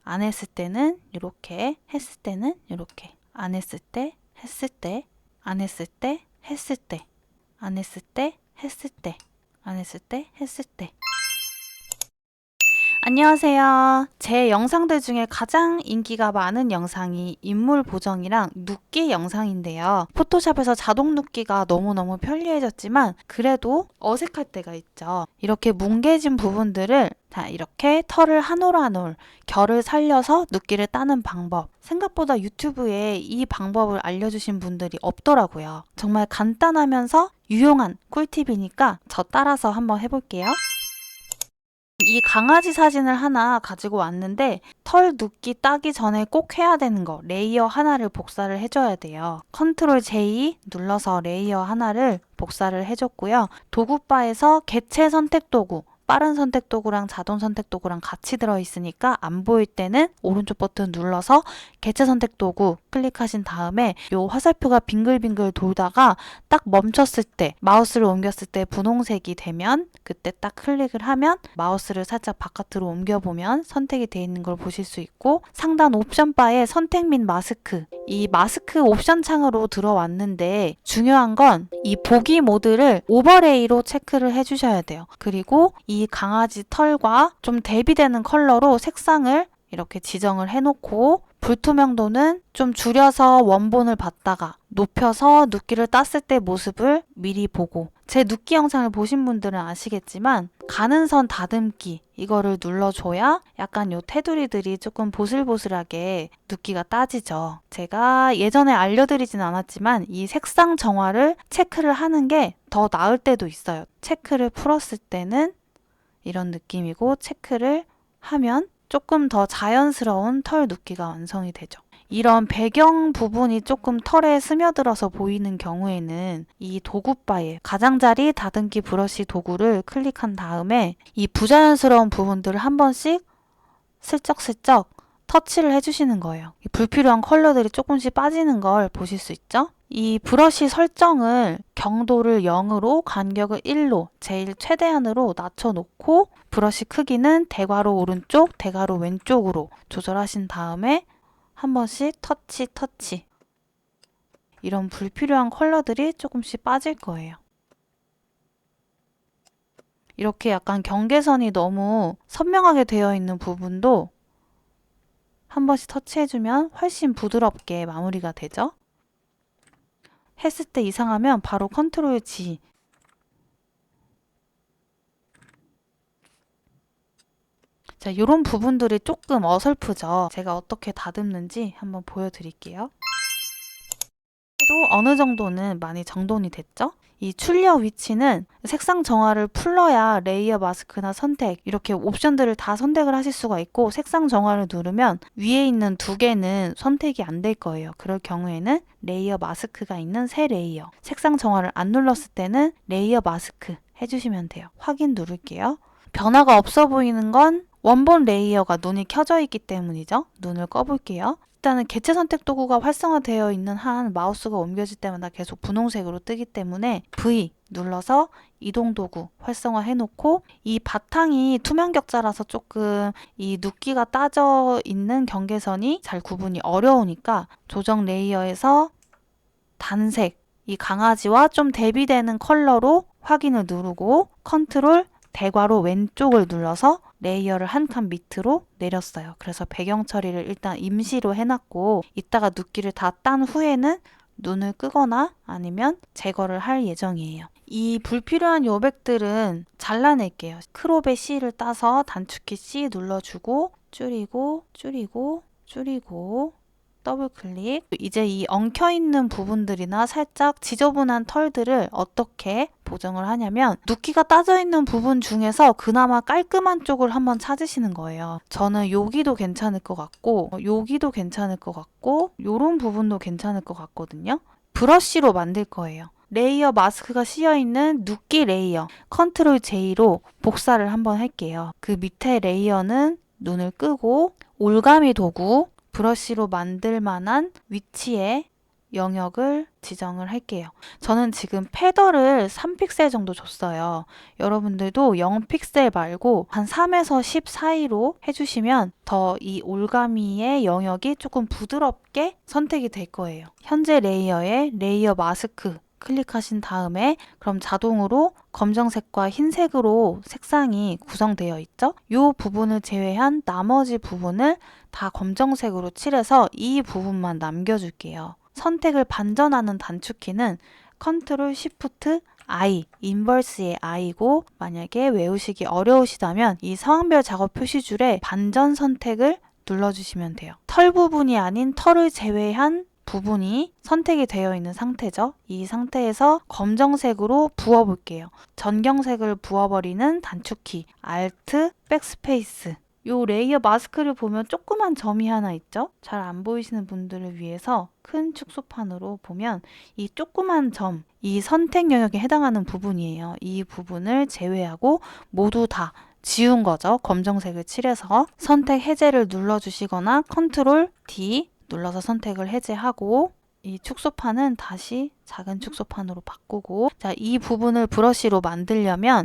안 했을 때는 이렇게, 했을 때는 이렇게. 안 했을 때, 했을 때, 안 했을 때, 했을 때, 안 했을 때, 했을 때, 안 했을 때, 했을 때. 안녕하세요. 제 영상들 중에 가장 인기가 많은 영상이 인물 보정이랑 눕기 영상인데요. 포토샵에서 자동 눕기가 너무너무 편리해졌지만 그래도 어색할 때가 있죠. 이렇게 뭉개진 부분들을 다 이렇게 털을 한 올 한 올 결을 살려서 눕기를 따는 방법. 생각보다 유튜브에 이 방법을 알려주신 분들이 없더라고요. 정말 간단하면서 유용한 꿀팁이니까 저 따라서 한번 해볼게요. 이 강아지 사진을 하나 가지고 왔는데 털 눕기 따기 전에 꼭 해야 되는 거 레이어 하나를 복사를 해줘야 돼요. 컨트롤 J 눌러서 레이어 하나를 복사를 해줬고요. 도구바에서 개체 선택 도구 빠른 선택 도구랑 자동 선택 도구랑 같이 들어있으니까 안 보일 때는 오른쪽 버튼 눌러서 개체 선택 도구 클릭하신 다음에 요 화살표가 빙글빙글 돌다가 딱 멈췄을 때 마우스를 옮겼을 때 분홍색이 되면 그때 딱 클릭을 하면 마우스를 살짝 바깥으로 옮겨보면 선택이 되어 있는 걸 보실 수 있고 상단 옵션 바에 선택 및 마스크 이 마스크 옵션 창으로 들어왔는데 중요한 건 이 보기 모드를 오버레이로 체크를 해주셔야 돼요. 그리고 이 강아지 털과 좀 대비되는 컬러로 색상을 이렇게 지정을 해놓고 불투명도는 좀 줄여서 원본을 봤다가 높여서 눕기를 땄을 때 모습을 미리 보고 제 눕기 영상을 보신 분들은 아시겠지만 가는 선 다듬기 이거를 눌러줘야 약간 요 테두리들이 조금 보슬보슬하게 눕기가 따지죠. 제가 예전에 알려드리진 않았지만 이 색상 정화를 체크를 하는 게 더 나을 때도 있어요. 체크를 풀었을 때는 이런 느낌이고 체크를 하면 조금 더 자연스러운 털 눕기가 완성이 되죠. 이런 배경 부분이 조금 털에 스며들어서 보이는 경우에는 이 도구바에 가장자리 다듬기 브러쉬 도구를 클릭한 다음에 이 부자연스러운 부분들을 한 번씩 슬쩍슬쩍 터치를 해주시는 거예요. 불필요한 컬러들이 조금씩 빠지는 걸 보실 수 있죠? 이 브러쉬 설정을 경도를 0으로 간격을 1로 제일 최대한으로 낮춰놓고 브러쉬 크기는 대괄호 오른쪽, 대괄호 왼쪽으로 조절하신 다음에 한 번씩 터치 이런 불필요한 컬러들이 조금씩 빠질 거예요. 이렇게 약간 경계선이 너무 선명하게 되어 있는 부분도 한 번씩 터치해주면 훨씬 부드럽게 마무리가 되죠. 했을 때 이상하면 바로 컨트롤 G 자, 이런 부분들이 조금 어설프죠. 제가 어떻게 다듬는지 한번 보여드릴게요. 또 어느 정도는 많이 정돈이 됐죠? 이 출력 위치는 색상 정화를 풀러야 레이어 마스크나 선택 이렇게 옵션들을 다 선택을 하실 수가 있고 색상 정화를 누르면 위에 있는 두 개는 선택이 안 될 거예요. 그럴 경우에는 레이어 마스크가 있는 새 레이어 색상 정화를 안 눌렀을 때는 레이어 마스크 해주시면 돼요. 확인 누를게요. 변화가 없어 보이는 건 원본 레이어가 눈이 켜져 있기 때문이죠. 눈을 꺼볼게요. 일단은 개체 선택 도구가 활성화되어 있는 한 마우스가 옮겨질 때마다 계속 분홍색으로 뜨기 때문에 V 눌러서 이동 도구 활성화 해놓고 이 바탕이 투명 격자라서 조금 이 눕기가 따져 있는 경계선이 잘 구분이 어려우니까 조정 레이어에서 단색 이 강아지와 좀 대비되는 컬러로 확인을 누르고 컨트롤 대괄호 왼쪽을 눌러서 레이어를 한 칸 밑으로 내렸어요. 그래서 배경 처리를 일단 임시로 해놨고 이따가 눕기를 다 딴 후에는 눈을 끄거나 아니면 제거를 할 예정이에요. 이 불필요한 요백들은 잘라낼게요. 크롭의 C를 따서 단축키 C 눌러주고 줄이고 더블 클릭. 이제 이 엉켜있는 부분들이나 살짝 지저분한 털들을 어떻게 보정을 하냐면 눕기가 따져있는 부분 중에서 그나마 깔끔한 쪽을 한번 찾으시는 거예요. 저는 여기도 괜찮을 것 같고 여기도 괜찮을 것 같고 요런 부분도 괜찮을 것 같거든요. 브러쉬로 만들 거예요. 레이어 마스크가 씌어있는 눕기 레이어 컨트롤 J로 복사를 한번 할게요. 그 밑에 레이어는 눈을 끄고 올가미 도구 브러쉬로 만들 만한 위치에 영역을 지정을 할게요. 저는 지금 패더를 3픽셀 정도 줬어요. 여러분들도 0픽셀 말고 한 3에서 10 사이로 해주시면 더 이 올가미의 영역이 조금 부드럽게 선택이 될 거예요. 현재 레이어에 레이어 마스크 클릭하신 다음에 그럼 자동으로 검정색과 흰색으로 색상이 구성되어 있죠? 이 부분을 제외한 나머지 부분을 다 검정색으로 칠해서 이 부분만 남겨줄게요. 선택을 반전하는 단축키는 컨트롤 Shift I, 인버스의 I고 만약에 외우시기 어려우시다면 이 상황별 작업 표시줄에 반전 선택을 눌러주시면 돼요. 털 부분이 아닌 털을 제외한 부분이 선택이 되어 있는 상태죠. 이 상태에서 검정색으로 부어볼게요. 전경색을 부어버리는 단축키 Alt, 백스페이스. 요 레이어 마스크를 보면 조그만 점이 하나 있죠? 잘 안 보이시는 분들을 위해서 큰 축소판으로 보면 이 조그만 점, 이 선택 영역에 해당하는 부분이에요. 이 부분을 제외하고 모두 다 지운 거죠. 검정색을 칠해서 선택 해제를 눌러주시거나 컨트롤 D 눌러서 선택을 해제하고 이 축소판은 다시 작은 축소판으로 바꾸고 자, 이 부분을 브러쉬로 만들려면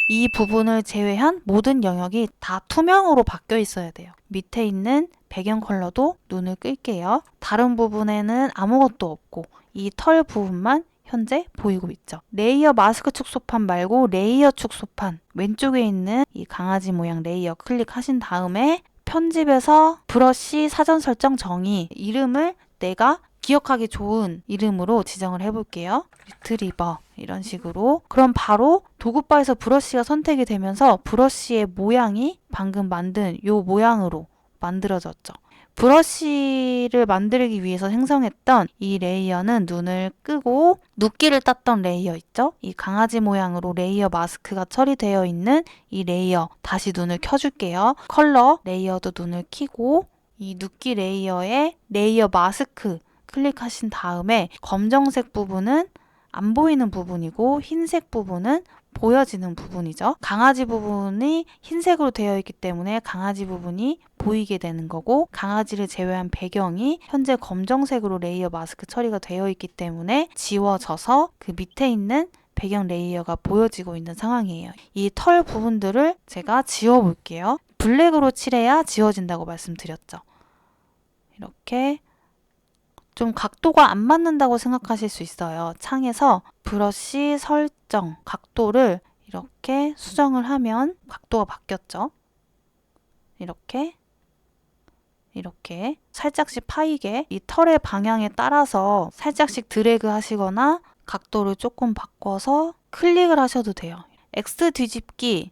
이 부분을 제외한 모든 영역이 다 투명으로 바뀌어 있어야 돼요. 밑에 있는 배경 컬러도 눈을 끌게요. 다른 부분에는 아무것도 없고 이 털 부분만 현재 보이고 있죠. 레이어 마스크 축소판 말고 레이어 축소판 왼쪽에 있는 이 강아지 모양 레이어 클릭하신 다음에 편집에서 브러쉬 사전 설정 정의 이름을 내가 기억하기 좋은 이름으로 지정을 해볼게요. 리트리버 이런 식으로 그럼 바로 도구바에서 브러쉬가 선택이 되면서 브러쉬의 모양이 방금 만든 요 모양으로 만들어졌죠. 브러쉬를 만들기 위해서 생성했던 이 레이어는 눈을 끄고 눕기를 땄던 레이어 있죠? 이 강아지 모양으로 레이어 마스크가 처리되어 있는 이 레이어 다시 눈을 켜줄게요. 컬러 레이어도 눈을 켜고 이 눕기 레이어에 레이어 마스크 클릭하신 다음에 검정색 부분은 안 보이는 부분이고 흰색 부분은 보여지는 부분이죠. 강아지 부분이 흰색으로 되어 있기 때문에 강아지 부분이 보이게 되는 거고 강아지를 제외한 배경이 현재 검정색으로 레이어 마스크 처리가 되어 있기 때문에 지워져서 그 밑에 있는 배경 레이어가 보여지고 있는 상황이에요. 이 털 부분들을 제가 지워볼게요. 블랙으로 칠해야 지워진다고 말씀드렸죠. 이렇게 좀 각도가 안 맞는다고 생각하실 수 있어요. 창에서 브러쉬 설정, 각도를 이렇게 수정을 하면 각도가 바뀌었죠. 이렇게 살짝씩 파이게 이 털의 방향에 따라서 살짝씩 드래그 하시거나 각도를 조금 바꿔서 클릭을 하셔도 돼요. X 뒤집기,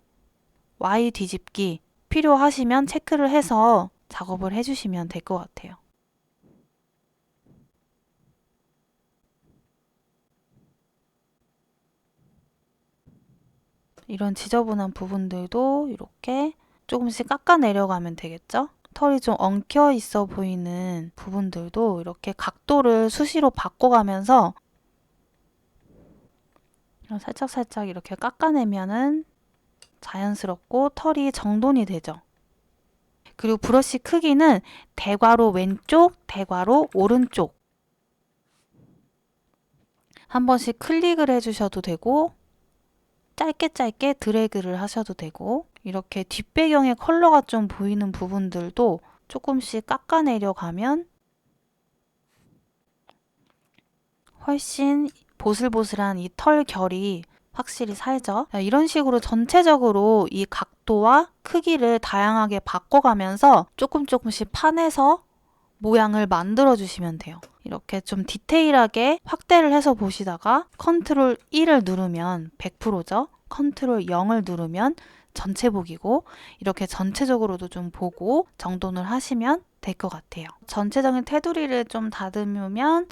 Y 뒤집기 필요하시면 체크를 해서 작업을 해주시면 될 것 같아요. 이런 지저분한 부분들도 이렇게 조금씩 깎아 내려가면 되겠죠? 털이 좀 엉켜 있어 보이는 부분들도 이렇게 각도를 수시로 바꿔가면서 살짝살짝 이렇게 깎아내면은 자연스럽고 털이 정돈이 되죠. 그리고 브러쉬 크기는 대괄호 왼쪽, 대괄호 오른쪽 한 번씩 클릭을 해주셔도 되고 짧게 드래그를 하셔도 되고 이렇게 뒷배경의 컬러가 좀 보이는 부분들도 조금씩 깎아내려가면 훨씬 보슬보슬한 이 털 결이 확실히 살죠. 이런 식으로 전체적으로 이 각도와 크기를 다양하게 바꿔가면서 조금씩 파내서 모양을 만들어 주시면 돼요. 이렇게 좀 디테일하게 확대를 해서 보시다가 컨트롤 1을 누르면 100%죠. 컨트롤 0을 누르면 전체 보기고 이렇게 전체적으로도 좀 보고 정돈을 하시면 될 것 같아요. 전체적인 테두리를 좀 다듬으면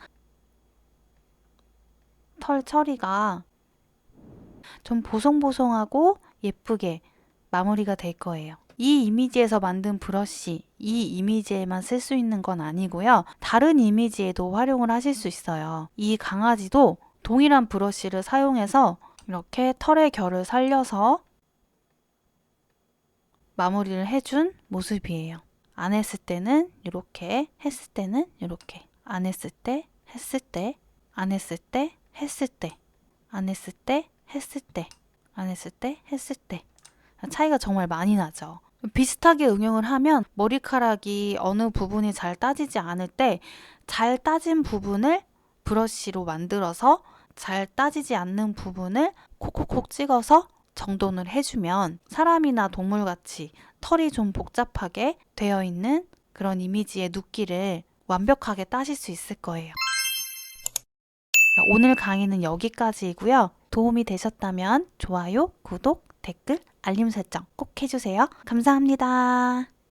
털 처리가 좀 보송보송하고 예쁘게 마무리가 될 거예요. 이 이미지에서 만든 브러쉬, 이 이미지에만 쓸 수 있는 건 아니고요. 다른 이미지에도 활용을 하실 수 있어요. 이 강아지도 동일한 브러쉬를 사용해서 이렇게 털의 결을 살려서 마무리를 해준 모습이에요. 안 했을 때는 이렇게, 했을 때는 이렇게. 안 했을 때, 했을 때, 안 했을 때, 했을 때, 안 했을 때, 했을 때, 안 했을 때, 했을 때. 차이가 정말 많이 나죠. 비슷하게 응용을 하면 머리카락이 어느 부분이 잘 따지지 않을 때 잘 따진 부분을 브러쉬로 만들어서 잘 따지지 않는 부분을 콕콕콕 찍어서 정돈을 해주면 사람이나 동물같이 털이 좀 복잡하게 되어 있는 그런 이미지의 눕기를 완벽하게 따실 수 있을 거예요. 오늘 강의는 여기까지이고요. 도움이 되셨다면 좋아요, 구독, 댓글, 알림 설정 꼭 해주세요. 감사합니다.